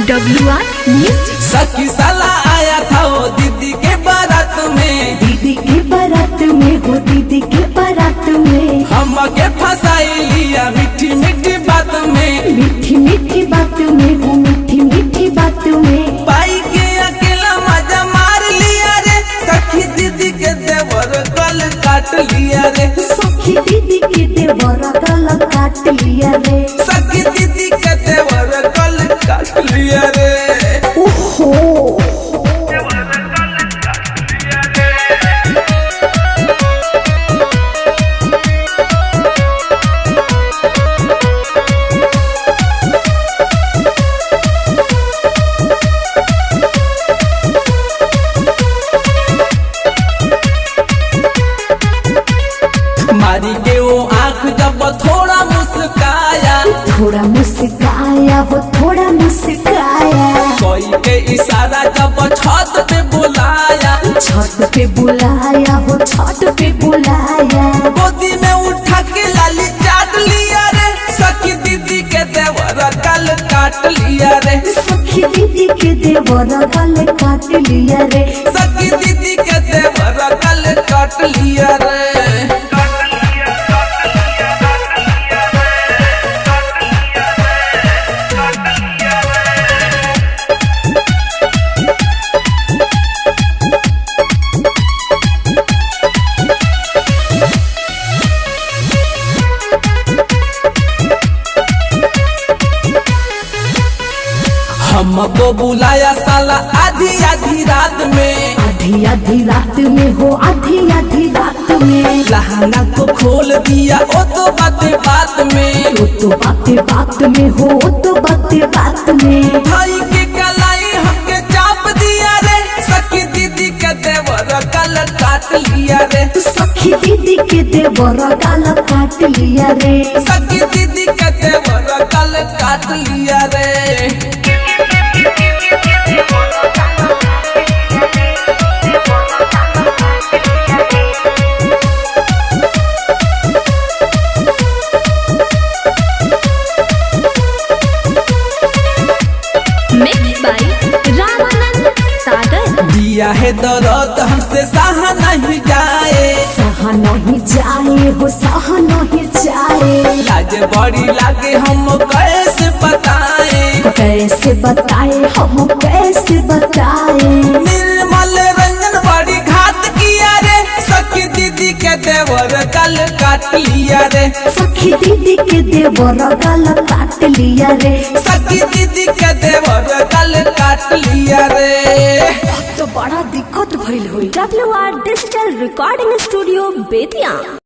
WR music. सखी साला आया था वो दीदी के बारात में, दीदी के बारात में हो, दीदी के बारात में हम के फंसाई लिया मीठी मीठी बात में, मीठी मीठी बात में हो, मीठी मीठी बात में पाई के अकेला मजा मार लिया रे। सखी दीदी के देवर गल काट लिया रे, सखी दीदी के देवर गल काट लिया रे। सखी दीदी के देवर गल काट लिया रे। ओहो मारी के वो आँख जब थोड़ा मुस्काया, थोड़ा मुस्काया हो, थोड़ा मुस्काया कोई के इशारा जब छत पे बुलाया, छत पे बुलाया हो, छत पे बुलाया गोदी में उठा के लाली चाट लिया रे। सखी दीदी के देवर गल काट लिया रे, सखी दीदी के देवर गल काट लिया रे। सखी दीदी के देवर गल काट लिया रे। हमको बुलाया साला आधी आधी रात में, आधी आधी रात में हो, आधी आधी रात में लहंगा को खोल दिया ओ तो बातें बात में, वो तो बातें बात में हो, वो तो बातें बात में भाई के कलाई हमके चाप दिया रे। सखी दीदी के देवर गल काट लिया रे, सखी दीदी के देवर गल काट लिया रे। सखी दीदी के देवर गल काट लिया रे। Mix by Ramanand Sagar. दिया है दर्द हमसे सहा नहीं जाए, सहा नहीं जाए हो, सहा नहीं जाए लाज बड़ी लागे हम कैसे बताए, कैसे बताए हम, कैसे बताए निर्मल रंजन बड़ी घात किया रे। सखी दीदी के देवर गल काट लिया रे, सखी दीदी के देवर गल काट लिया रे। सखी दीदी के देवर गल काट लिया रे। तो बड़ा दिक्कत भइल हुई। WR digital recording studio Bettiah.